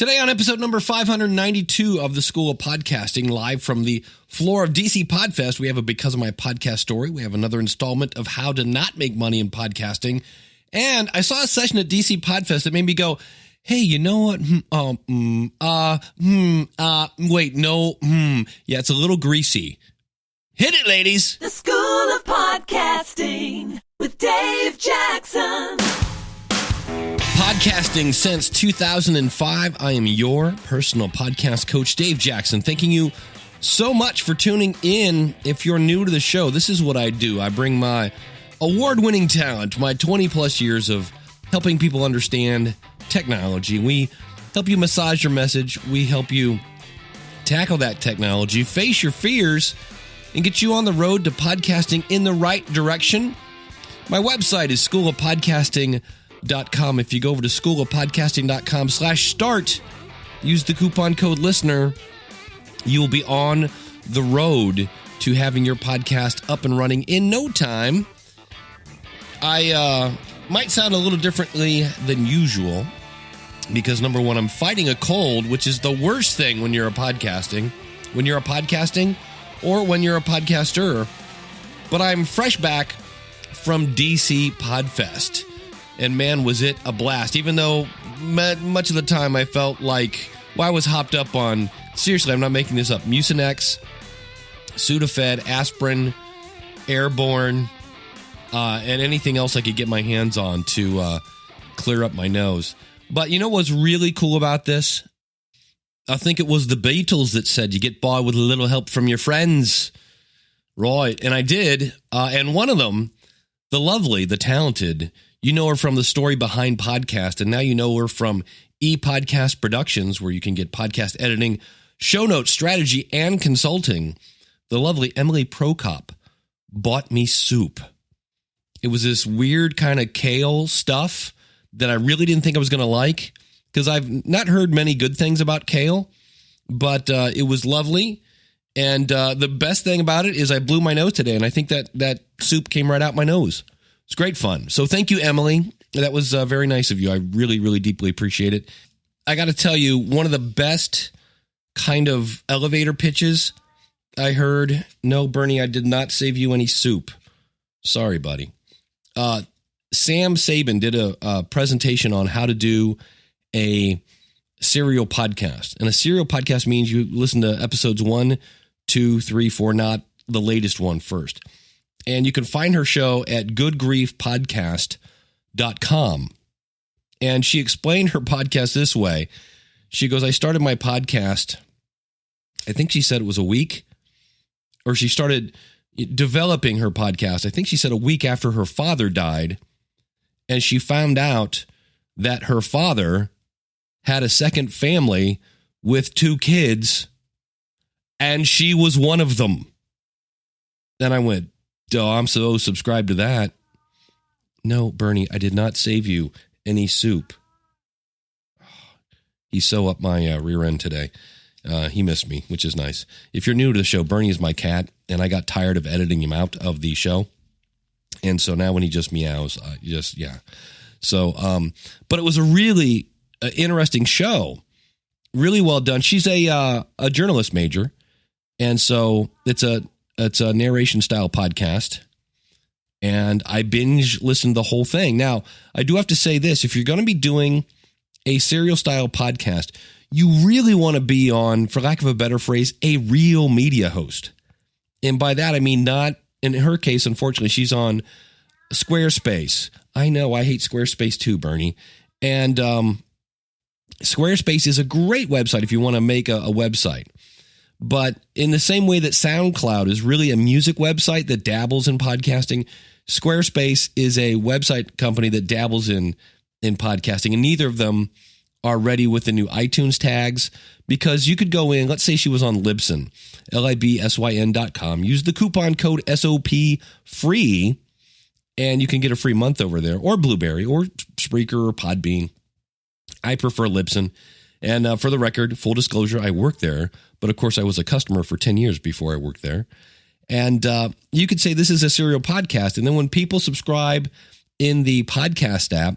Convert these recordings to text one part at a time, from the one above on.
Today on episode number 592 of the School of Podcasting, live from the floor of DC Podfest, we have a Because of My Podcast story. We have another installment of how to not make money in podcasting. And I saw a session at DC Podfest that made me go, hey, you know what? Wait, no, yeah, it's a little greasy. Hit it, ladies. The School of Podcasting with Dave Jackson. Podcasting since 2005. I am your personal podcast coach, Dave Jackson. Thanking you so much for tuning in. If you're new to the show, this is what I do. I bring my award-winning talent, my 20-plus years of helping people understand technology. We help you massage your message. We help you tackle that technology, face your fears, and get you on the road to podcasting in the right direction. My website is schoolofpodcasting.com. If you go over to schoolofpodcasting.com/start, use the coupon code LISTENER, you'll be on the road to having your podcast up and running in no time. I might sound a little differently than usual because, number one, I'm fighting a cold, which is the worst thing when you're podcasting or when you're a podcaster. But I'm fresh back from DC Podfest. And man, was it a blast. Even though much of the time I felt like, I was hopped up on, seriously, I'm not making this up, Mucinex, Sudafed, aspirin, Airborne, and anything else I could get my hands on to clear up my nose. But you know what's really cool about this? I think it was the Beatles that said you get by with a little help from your friends. Right, and I did. And one of them, the lovely, the talented, you know her from the Story Behind podcast, and now you know her from ePodcast Productions, where you can get podcast editing, show notes, strategy, and consulting. The lovely Emily Prokop bought me soup. It was this weird kind of kale stuff that I really didn't think I was going to like, because I've not heard many good things about kale, but it was lovely. And the best thing about it is I blew my nose today, and I think that soup came right out my nose. It's great fun. So thank you, Emily. That was very nice of you. I really, really deeply appreciate it. I got to tell you, one of the best kind of elevator pitches I heard. No, Bernie, I did not save you any soup. Sorry, buddy. Sam Sabin did a presentation on how to do a serial podcast. And a serial podcast means you listen to episodes 1, 2, 3, 4, not the latest one first. And you can find her show at goodgriefpodcast.com. And she explained her podcast this way. She goes, I started my podcast, I think she said it was a week, or she started developing her podcast, I think she said a week after her father died. And she found out that her father had a second family with 2 kids, and she was one of them. Then I went, oh, I'm so subscribed to that. No, Bernie, I did not save you any soup. He's so up my rear end today. He missed me, which is nice. If you're new to the show, Bernie is my cat, and I got tired of editing him out of the show. And so now when he just meows, So, but it was a really interesting show. Really well done. She's a journalist major. And so it's a narration style podcast, and I binge listened to the whole thing. Now, I do have to say this. If you're going to be doing a serial style podcast, you really want to be on, for lack of a better phrase, a real media host. And by that, I mean not, in her case, unfortunately, she's on Squarespace. I know, I hate Squarespace too, Bernie. And Squarespace is a great website if you want to make a website. But in the same way that SoundCloud is really a music website that dabbles in podcasting, Squarespace is a website company that dabbles in podcasting. And neither of them are ready with the new iTunes tags, because you could go in, let's say she was on Libsyn, LIBSYN.com, use the coupon code SOP free, and you can get a free month over there, or Blueberry, or Spreaker, or Podbean. I prefer Libsyn. And for the record, full disclosure, I worked there. But of course, I was a customer for 10 years before I worked there. And you could say this is a serial podcast. And then when people subscribe in the podcast app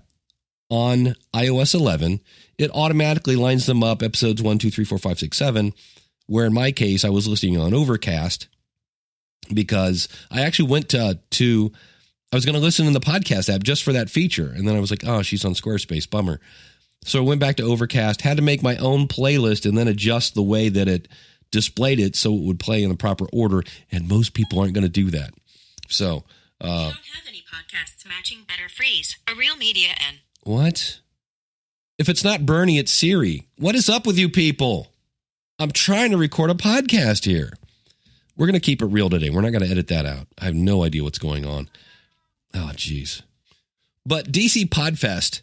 on iOS 11, it automatically lines them up, episodes 1, 2, 3, 4, 5, 6, 7, where in my case, I was listening on Overcast because I actually went I was going to listen in the podcast app just for that feature. And then I was like, oh, she's on Squarespace. Bummer. So I went back to Overcast, had to make my own playlist and then adjust the way that it displayed it so it would play in the proper order. And most people aren't going to do that. So, we don't have any podcasts matching Better Freeze, a real media and... What? If it's not Bernie, it's Siri. What is up with you people? I'm trying to record a podcast here. We're going to keep it real today. We're not going to edit that out. I have no idea what's going on. Oh, geez. But DC Podfest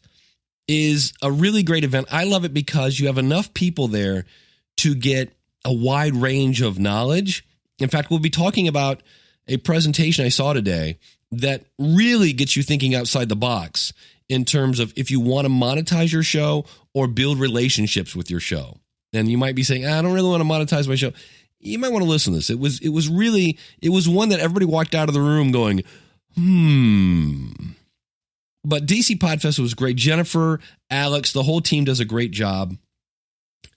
is a really great event. I love it because you have enough people there to get a wide range of knowledge. In fact, we'll be talking about a presentation I saw today that really gets you thinking outside the box in terms of if you want to monetize your show or build relationships with your show. And you might be saying, I don't really want to monetize my show. You might want to listen to this. It was one that everybody walked out of the room going, But DC Podfest was great. Jennifer, Alex, the whole team does a great job.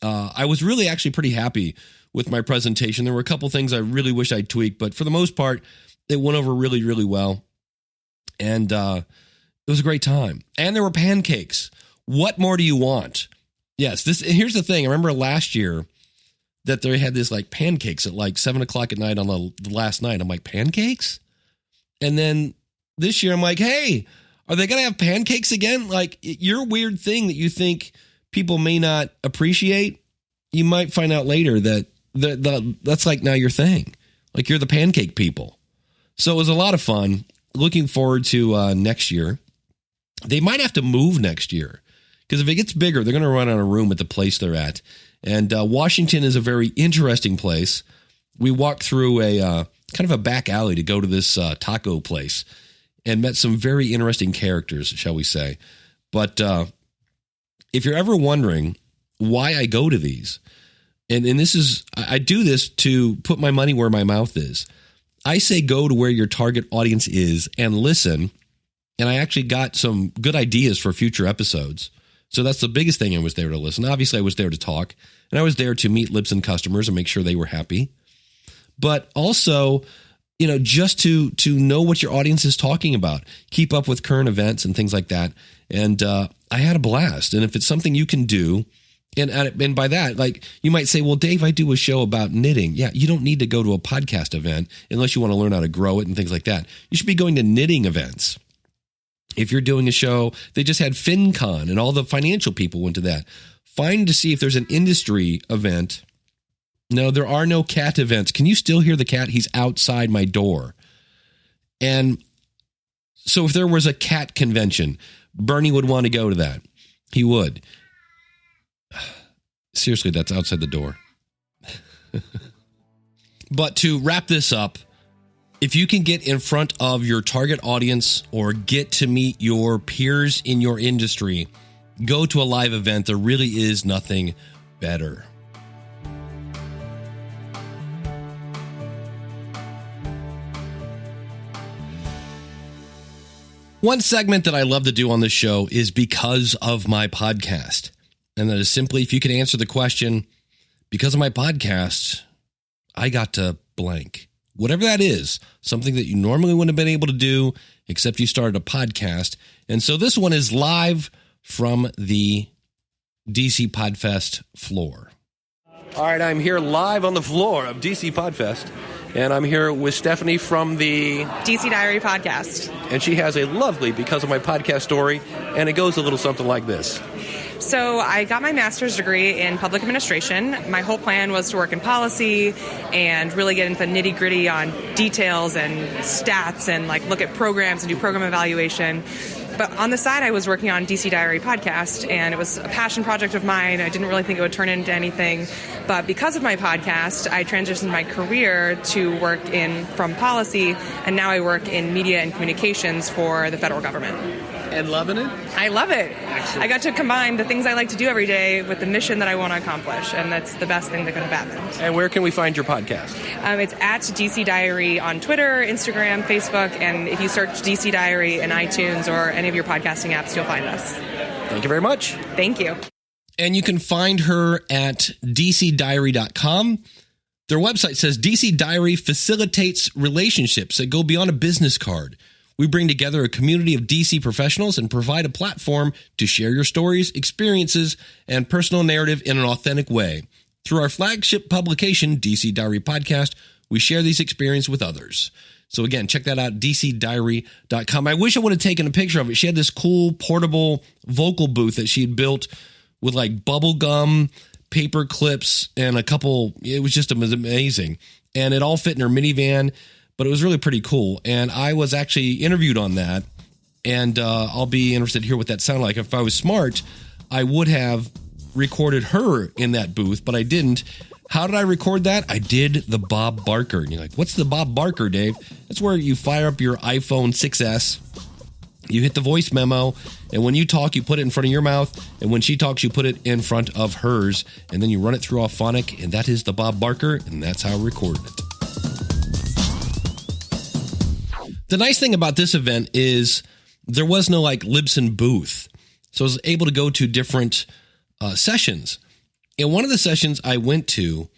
I was really actually pretty happy with my presentation. There were a couple things I really wish I'd tweaked, but for the most part, it went over really, really well. And it was a great time. And there were pancakes. What more do you want? Yes, here's the thing. I remember last year that they had this like pancakes at like 7 o'clock at night on the last night. I'm like, pancakes? And then this year I'm like, hey, are they going to have pancakes again? Like your weird thing that you think people may not appreciate, you might find out later that that's like now your thing. Like you're the pancake people. So it was a lot of fun. Looking forward to next year. They might have to move next year because if it gets bigger, they're going to run out of room at the place they're at. And Washington is a very interesting place. We walked through a kind of a back alley to go to this taco place and met some very interesting characters, shall we say. But if you're ever wondering why I go to these, and this is, I do this to put my money where my mouth is. I say go to where your target audience is and listen. And I actually got some good ideas for future episodes. So that's the biggest thing I was there to listen. Obviously, I was there to talk. And I was there to meet Libsyn customers and make sure they were happy. But also, you know, just to know what your audience is talking about. Keep up with current events and things like that. And I had a blast. And if it's something you can do, and by that, like you might say, well, Dave, I do a show about knitting. Yeah, you don't need to go to a podcast event unless you want to learn how to grow it and things like that. You should be going to knitting events. If you're doing a show, they just had FinCon and all the financial people went to that. Find to see if there's an industry event. No, there are no cat events. Can you still hear the cat? He's outside my door. And so if there was a cat convention, Bernie would want to go to that. He would. Seriously, that's outside the door. But to wrap this up, if you can get in front of your target audience or get to meet your peers in your industry, go to a live event. There really is nothing better. One segment that I love to do on this show is because of my podcast. And that is simply, if you can answer the question, because of my podcast, I got to blank. Whatever that is, something that you normally wouldn't have been able to do, except you started a podcast. And so this one is live from the DC Podfest floor. All right, I'm here live on the floor of DC Podfest. And I'm here with Stephanie from the DC Diary podcast. And she has a lovely Because of My Podcast story. And it goes a little something like this. So I got my master's degree in public administration. My whole plan was to work in policy and really get into the nitty gritty on details and stats and like look at programs and do program evaluation. But on the side, I was working on DC Diary podcast, and it was a passion project of mine. I didn't really think it would turn into anything. But because of my podcast, I transitioned my career to work from policy, and now I work in media and communications for the federal government. And loving it? I love it. Excellent. I got to combine the things I like to do every day with the mission that I want to accomplish, and that's the best thing that could have happened. And where can we find your podcast? It's at DC Diary on Twitter, Instagram, Facebook, and if you search DC Diary in iTunes or any of your podcasting apps, you'll find us. Thank you very much. Thank you. And you can find her at dcdiary.com. Their website says DC Diary facilitates relationships that go beyond a business card. We bring together a community of DC professionals and provide a platform to share your stories, experiences, and personal narrative in an authentic way. Through our flagship publication, DC Diary Podcast, we share these experiences with others. So again, check that out, dcdiary.com. I wish I would have taken a picture of it. She had this cool portable vocal booth that she had built with like bubble gum, paper clips, and a couple. It was just amazing. And it all fit in her minivan, but it was really pretty cool. And I was actually interviewed on that. And I'll be interested to hear what that sounded like. If I was smart, I would have recorded her in that booth, but I didn't. How did I record that? I did the Bob Barker. And you're like, what's the Bob Barker, Dave? That's where you fire up your iPhone 6S, you hit the voice memo, and when you talk, you put it in front of your mouth, and when she talks, you put it in front of hers, and then you run it through Auphonic, and that is the Bob Barker, and that's how I recorded it. The nice thing about this event is there was no like Libsyn booth, so I was able to go to different sessions. And one of the sessions I went to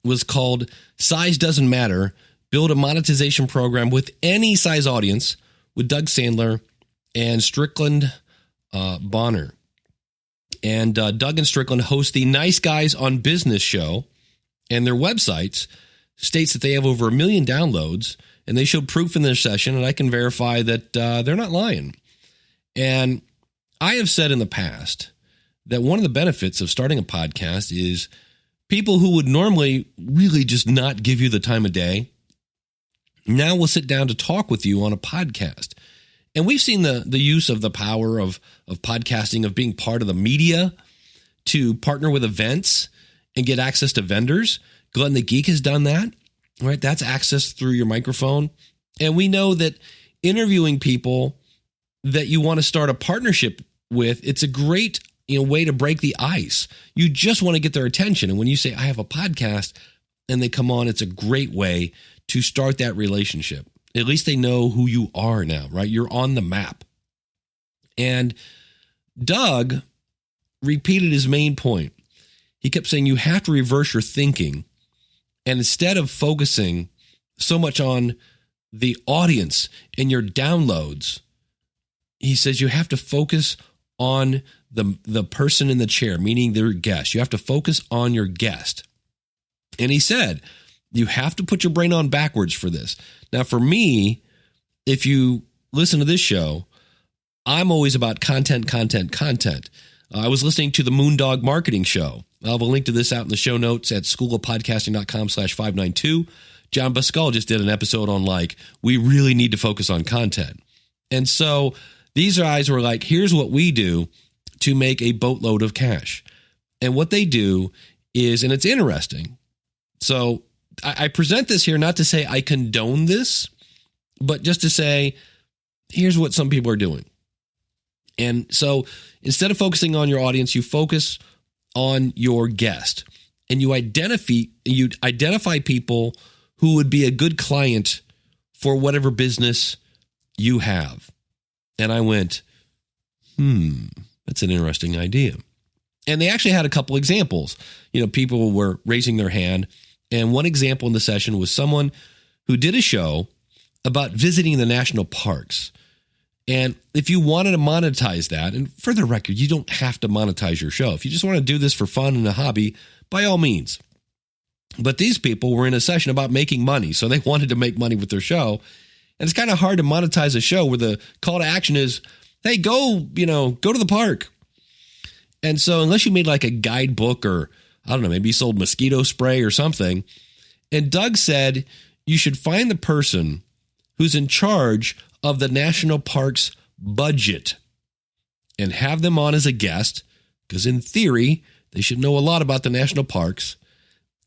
was called Size Doesn't Matter, Build a Monetization Program with Any Size Audience with Doug Sandler and Strickland Bonner. And Doug and Strickland host the Nice Guys on Business show, and their websites states that they have over 1 million downloads, and they showed proof in their session, and I can verify that they're not lying. And I have said in the past that one of the benefits of starting a podcast is people who would normally really just not give you the time of day now will sit down to talk with you on a podcast. And we've seen the use of the power of podcasting, of being part of the media to partner with events and get access to vendors. Glenn the Geek has done that, right? That's access through your microphone. And we know that interviewing people that you want to start a partnership with, it's a great way to break the ice. You just want to get their attention. And when you say, I have a podcast, and they come on, it's a great way to start that relationship. At least they know who you are now, right? You're on the map. And Doug repeated his main point. He kept saying, you have to reverse your thinking. And instead of focusing so much on the audience and your downloads, he says you have to focus on the person in the chair, meaning their guest. You have to focus on your guest. And he said, you have to put your brain on backwards for this. Now, for me, if you listen to this show, I'm always about content. I was listening to the Moondog Marketing Show. I'll have a link to this out in the show notes at schoolofpodcasting.com/592. John Buscall just did an episode on we really need to focus on content. And so these guys were like, here's what we do to make a boatload of cash. And what they do is, and it's interesting. So I present this here not to say I condone this, but just to say, here's what some people are doing. And so instead of focusing on your audience, you focus on your guest, and you identify people who would be a good client for whatever business you have. And I went, that's an interesting idea. And they actually had a couple examples. People were raising their hand. And one example in the session was someone who did a show about visiting the national parks. And if you wanted to monetize that, and for the record, you don't have to monetize your show. If you just want to do this for fun and a hobby, by all means. But these people were in a session about making money. So they wanted to make money with their show. And it's kind of hard to monetize a show where the call to action is, hey, go to the park. And so unless you made like a guidebook or, I don't know, maybe you sold mosquito spray or something. And Doug said you should find the person who's in charge of the national park's budget and have them on as a guest, because in theory, they should know a lot about the national parks.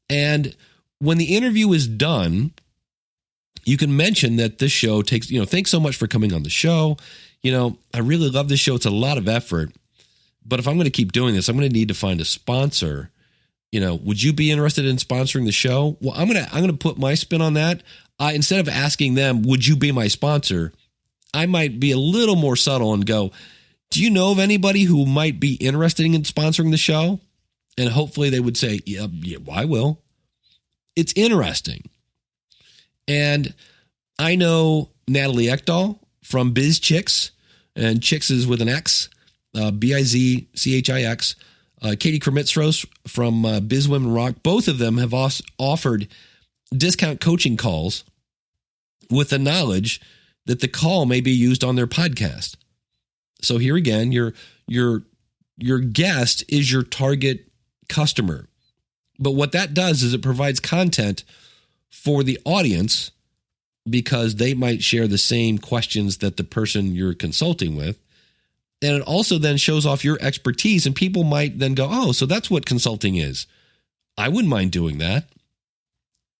And when the interview is done, you can mention that this show takes, thanks so much for coming on the show. I really love this show. It's a lot of effort. But if I'm going to keep doing this, I'm going to need to find a sponsor. Would you be interested in sponsoring the show? Well, I'm going to put my spin on that. Instead of asking them, would you be my sponsor? I might be a little more subtle and go, Do you know of anybody who might be interested in sponsoring the show? And hopefully they would say, yeah, I will. It's interesting. And I know Natalie Ekdahl from Biz Chicks, and Chicks is with an X, Bizchix. Katie Kremitzros from Biz Women Rock. Both of them have offered discount coaching calls with the knowledge that the call may be used on their podcast. So here again, your guest is your target customer. But what that does is it provides content for the audience because they might share the same questions that the person you're consulting with. And it also then shows off your expertise, and people might then go, oh, so that's what consulting is. I wouldn't mind doing that.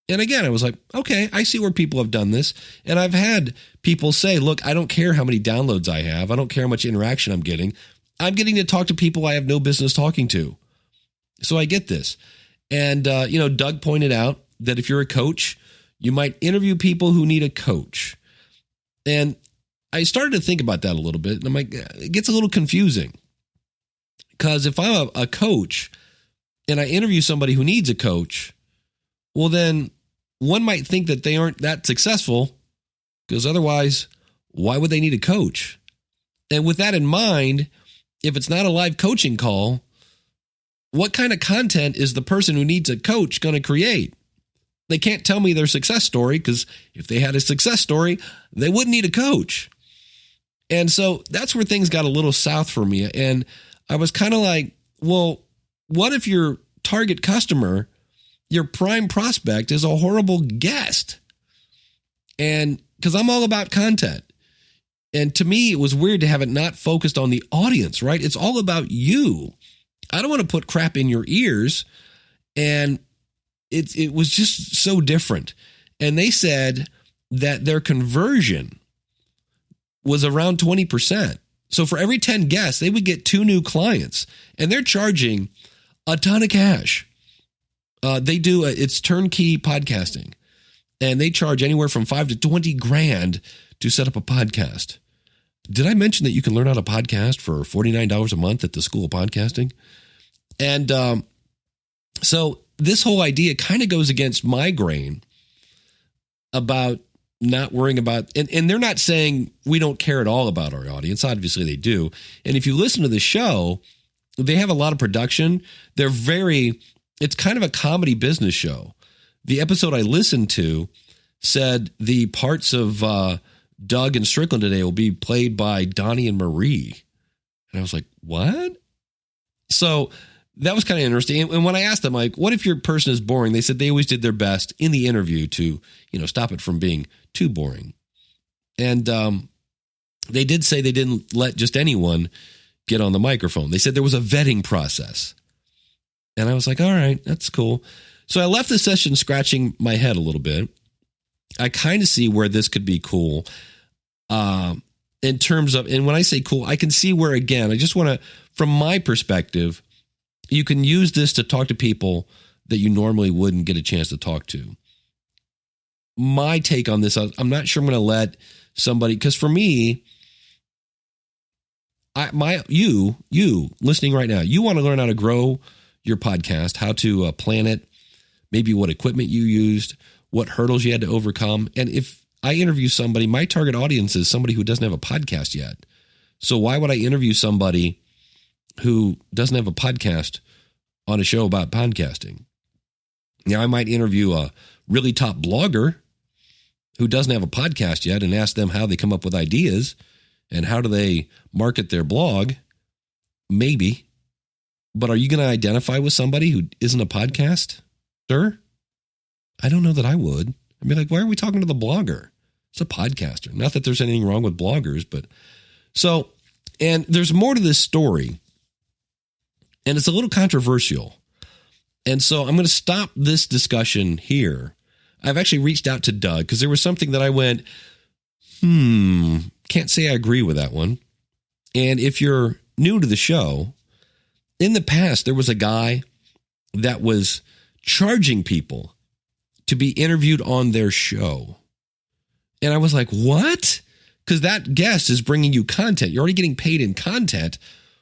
And again, I was like, okay, I see where people have done this. And I've had people say, look, I don't care how many downloads I have. I don't care how much interaction I'm getting. I'm getting to talk to people I have no business talking to. So I get this. And, Doug pointed out that if you're a coach, you might interview people who need a coach. And I started to think about that a little bit. And I'm like, it gets a little confusing. Because if I'm a coach and I interview somebody who needs a coach, well, then one might think that they aren't that successful, because otherwise, why would they need a coach? And with that in mind, if it's not a live coaching call, what kind of content is the person who needs a coach going to create? They can't tell me their success story, because if they had a success story, they wouldn't need a coach. And so that's where things got a little south for me. And I was kind of like, well, what if your target customer, your prime prospect, is a horrible guest? And because I'm all about content. And to me, it was weird to have it not focused on the audience, right? It's all about you. I don't want to put crap in your ears. And it was just so different. And they said that their conversion was around 20%. So for every 10 guests, they would get 2 new clients. And they're charging a ton of cash. It's turnkey podcasting. And they charge anywhere from $5 to $20,000 to set up a podcast. Did I mention that you can learn how to podcast for $49 a month at the School of Podcasting? And so this whole idea kind of goes against my grain about not worrying about, and they're not saying we don't care at all about our audience. Obviously they do. And if you listen to the show, they have a lot of production. It's kind of a comedy business show. The episode I listened to said the parts of Doug and Strickland today will be played by Donnie and Marie. And I was like, what? So that was kind of interesting. And when I asked them, like, what if your person is boring? They said they always did their best in the interview to, stop it from being too boring. And they did say they didn't let just anyone get on the microphone. They said there was a vetting process. And I was like, all right, that's cool. So I left the session scratching my head a little bit. I kind of see where this could be cool in terms of, and when I say cool, I can see where, again, I just want to, from my perspective, you can use this to talk to people that you normally wouldn't get a chance to talk to. My take on this, I'm not sure I'm going to let somebody, because for me, you listening right now, you want to learn how to grow your podcast, how to plan it, maybe what equipment you used, what hurdles you had to overcome. And if I interview somebody, my target audience is somebody who doesn't have a podcast yet. So why would I interview somebody who doesn't have a podcast on a show about podcasting? Now, I might interview a really top blogger who doesn't have a podcast yet and ask them how they come up with ideas and how do they market their blog. Maybe. But are you going to identify with somebody who isn't a podcast? Sir? I don't know that I would. I'd be like, why are we talking to the blogger? It's a podcaster. Not that there's anything wrong with bloggers, but so, and there's more to this story, and it's a little controversial. And so I'm going to stop this discussion here. I've actually reached out to Doug because there was something that I went, can't say I agree with that one. And if you're new to the show, in the past, there was a guy that was charging people to be interviewed on their show. And I was like, what? because that guest is bringing you content. You're already getting paid in content.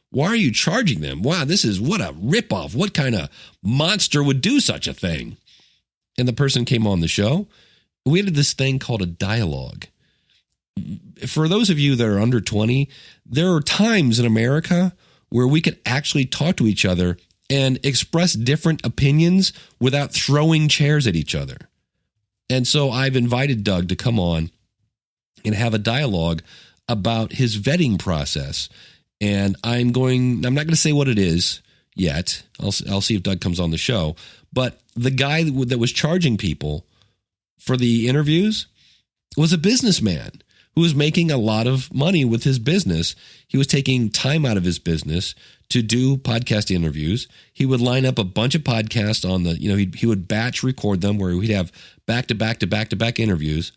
Why are you charging them? Wow, what a ripoff. What kind of monster would do such a thing? And the person came on the show. We did this thing called a dialogue. For those of you that are under 20, there are times in America where we could actually talk to each other and express different opinions without throwing chairs at each other. And so I've invited Doug to come on and have a dialogue about his vetting process. And I'm not going to say what it is yet. I'll see if Doug comes on the show. But the guy that was charging people for the interviews was a businessman who was making a lot of money with his business. He was taking time out of his business to do podcast interviews. He would line up a bunch of podcasts on he would batch record them where we'd have back-to-back interviews,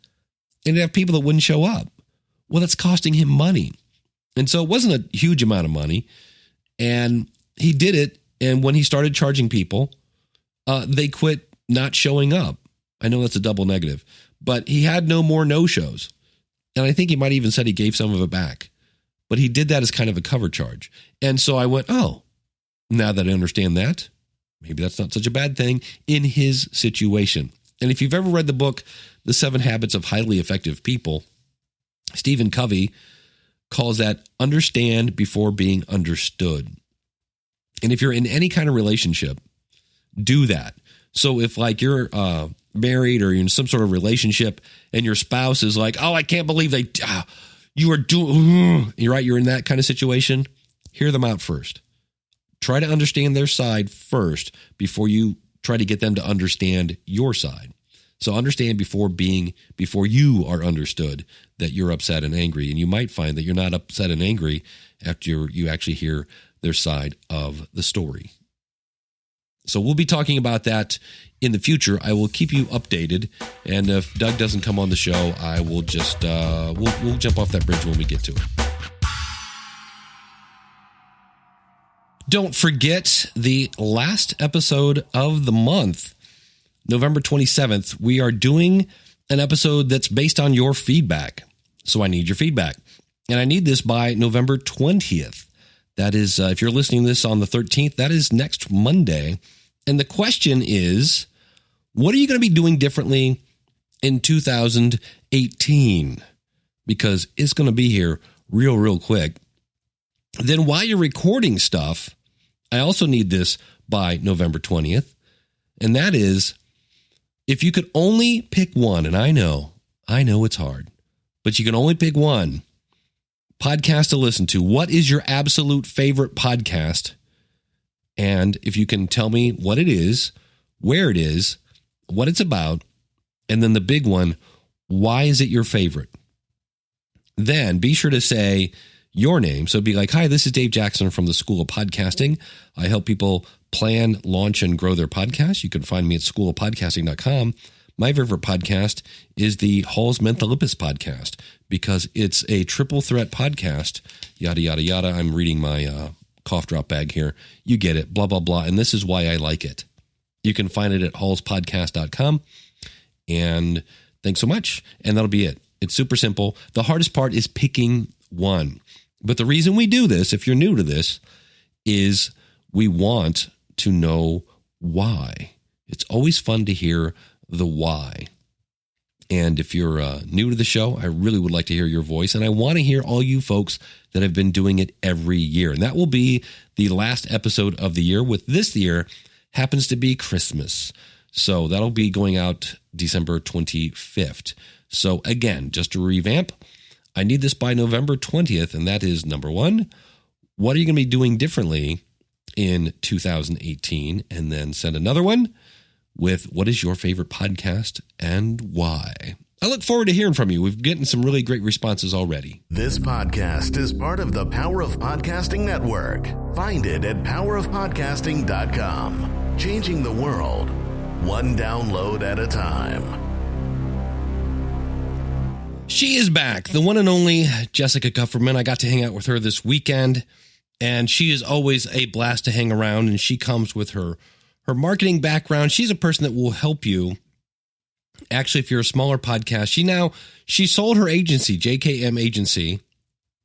and he'd have people that wouldn't show up. Well, that's costing him money. And so it wasn't a huge amount of money. And he did it. And when he started charging people, they quit not showing up. I know that's a double negative, but he had no more no-shows. And I think he might even said he gave some of it back. But he did that as kind of a cover charge. And so I went, oh, now that I understand that, maybe that's not such a bad thing in his situation. And if you've ever read the book, The 7 Habits of Highly Effective People, Stephen Covey calls that understand before being understood. And if you're in any kind of relationship, do that. So if like you're married or you're in some sort of relationship and your spouse is like, oh, I can't believe you are doing, you're right, you're in that kind of situation, hear them out first. Try to understand their side first before you try to get them to understand your side. So understand before you are understood that you're upset and angry. And you might find that you're not upset and angry after you actually hear their side of the story. So we'll be talking about that in the future. I will keep you updated. And if Doug doesn't come on the show, I will just, we'll jump off that bridge when we get to it. Don't forget the last episode of the month, November 27th, we are doing an episode that's based on your feedback. So I need your feedback. And I need this by November 20th. That is, if you're listening to this on the 13th, that is next Monday. And the question is, what are you going to be doing differently in 2018? Because it's going to be here real quick. Then while you're recording stuff, I also need this by November 20th. And that is, if you could only pick one, and I know it's hard, but you can only pick one podcast to listen to. What is your absolute favorite podcast? And if you can tell me what it is, where it is, what it's about, and then the big one, why is it your favorite? Then be sure to say your name. So it'd be like, hi, this is Dave Jackson from the School of Podcasting. I help people plan, launch, and grow their podcast. You can find me at schoolofpodcasting.com. My favorite podcast is the Hall's Mentholipus podcast because it's a triple threat podcast, yada, yada, yada. I'm reading my cough drop bag here. You get it, blah, blah, blah. And this is why I like it. You can find it at hallspodcast.com. And thanks so much. And that'll be it. It's super simple. The hardest part is picking one. But the reason we do this, if you're new to this, is we want to know why. It's always fun to hear the why. And if you're new to the show, I really would like to hear your voice. And I want to hear all you folks that have been doing it every year. And that will be the last episode of the year. With this year happens to be Christmas. So that'll be going out December 25th. So again, just to revamp, I need this by November 20th. And that is number one, what are you going to be doing differently in 2018? And then send another one with what is your favorite podcast and why. I look forward to hearing from you. We've gotten some really great responses already. This podcast is part of the Power of Podcasting Network. Find it at powerofpodcasting.com. Changing the world, one download at a time. She is back, the one and only Jessica Kupferman. I got to hang out with her this weekend, and she is always a blast to hang around, and she comes with her marketing background. She's a person that will help you Actually, if you're a smaller podcast, she sold her agency, JKM Agency,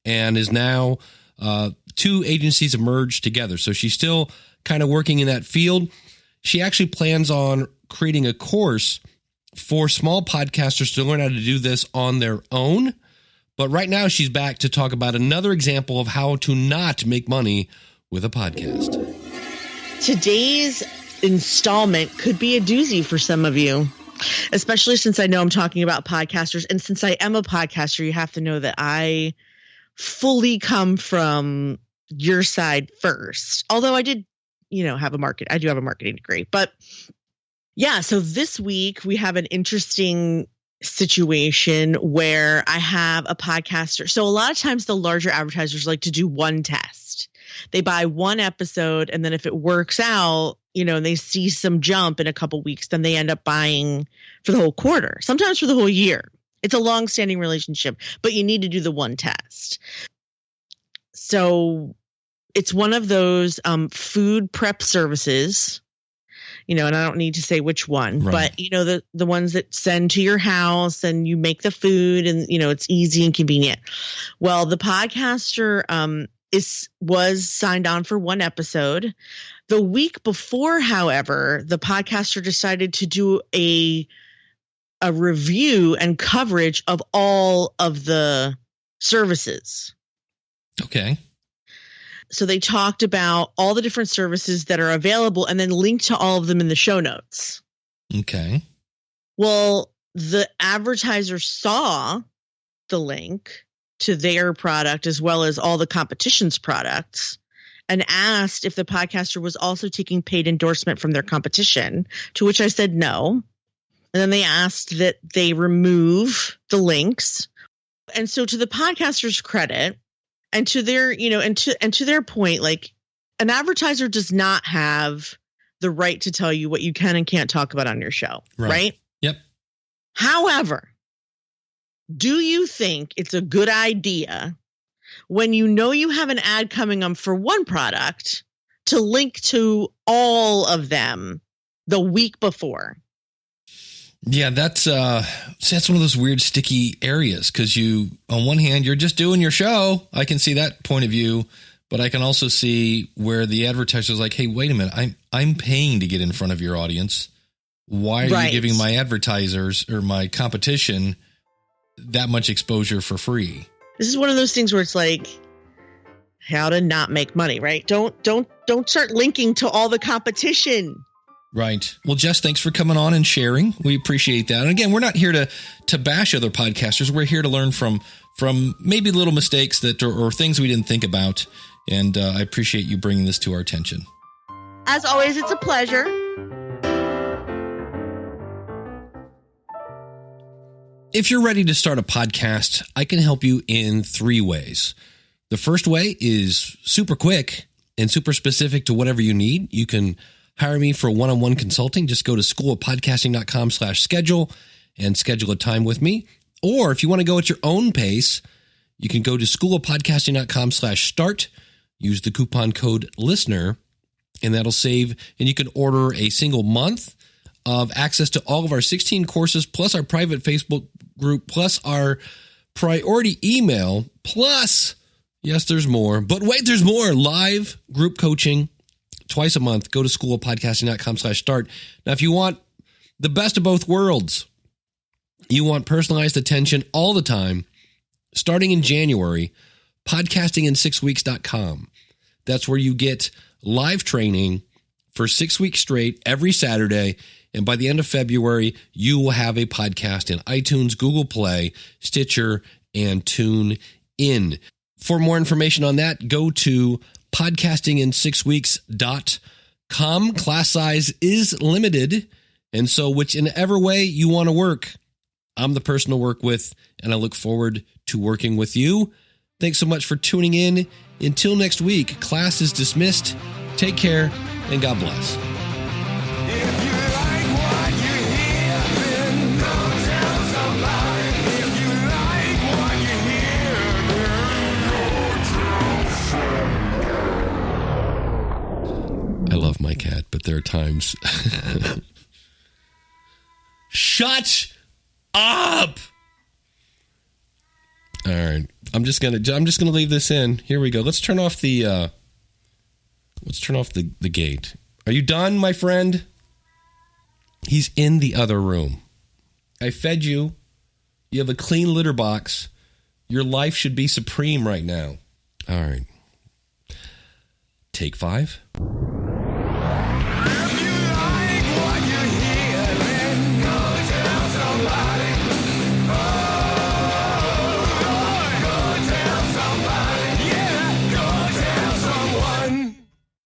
and is now 2 agencies have merged together. So she's still kind of working in that field. She actually plans on creating a course for small podcasters to learn how to do this on their own. But right now she's back to talk about another example of how to not make money with a podcast. Today's installment could be a doozy for some of you, especially since I know I'm talking about podcasters. And since I am a podcaster, you have to know that I fully come from your side first. Although I did, have I do have a marketing degree. But yeah, so this week we have an interesting situation where I have a podcaster. So a lot of times the larger advertisers like to do one test. They buy one episode, and then if it works out, and they see some jump in a couple weeks, then they end up buying for the whole quarter, sometimes for the whole year. It's a long-standing relationship, but you need to do the one test. So it's one of those food prep services, and I don't need to say which one, right. But the ones that send to your house and you make the food and, it's easy and convenient. Well, the podcaster was signed on for one episode. The week before, however, the podcaster decided to do a review and coverage of all of the services. Okay. So they talked about all the different services that are available and then linked to all of them in the show notes. Okay. Well, the advertiser saw the link to their product as well as all the competition's products and asked if the podcaster was also taking paid endorsement from their competition, to which I said no. And then they asked that they remove the links. And so to the podcaster's credit, and to their, and to their point, like, an advertiser does not have the right to tell you what you can and can't talk about on your show, right? Yep. However, do you think it's a good idea when you have an ad coming up for one product to link to all of them the week before? Yeah, that's one of those weird sticky areas because on one hand, you're just doing your show. I can see that point of view, but I can also see where the advertiser is like, hey, wait a minute, I'm paying to get in front of your audience. Why are you giving my advertisers or my competition that much exposure for free? This is one of those things where it's like how to not make money, right? Don't start linking to all the competition. Right. Well, Jess, thanks for coming on and sharing. We appreciate that. And again, we're not here to bash other podcasters. We're here to learn from maybe little mistakes or things we didn't think about. And I appreciate you bringing this to our attention. As always, it's a pleasure. If you're ready to start a podcast, I can help you in 3 ways. The first way is super quick and super specific to whatever you need. You can hire me for one-on-one consulting. Just go to schoolofpodcasting.com/schedule and schedule a time with me. Or if you want to go at your own pace, you can go to schoolofpodcasting.com/start, use the coupon code LISTENER, and that'll save. And you can order a single month of access to all of our 16 courses, plus our private Facebook group, plus our priority email, plus, yes, there's more. But wait, there's more. Live group coaching twice a month. Go to schoolofpodcasting.com/start. Now, if you want the best of both worlds, you want personalized attention all the time, starting in January, podcastingin6weeks.com. That's where you get live training for 6 weeks straight every Saturday. And by the end of February, you will have a podcast in iTunes, Google Play, Stitcher, and TuneIn. For more information on that, go to podcastingin6weeks.com. Class size is limited. And so whichever way you want to work, I'm the person to work with, and I look forward to working with you. Thanks so much for tuning in. Until next week, class is dismissed. Take care, and God bless. I love my cat, but there are times Shut up. All right. I'm just gonna leave this in. Here we go. Let's turn off the gate. Are you done, my friend? He's in the other room. I fed you. You have a clean litter box. Your life should be supreme right now. All right. Take 5.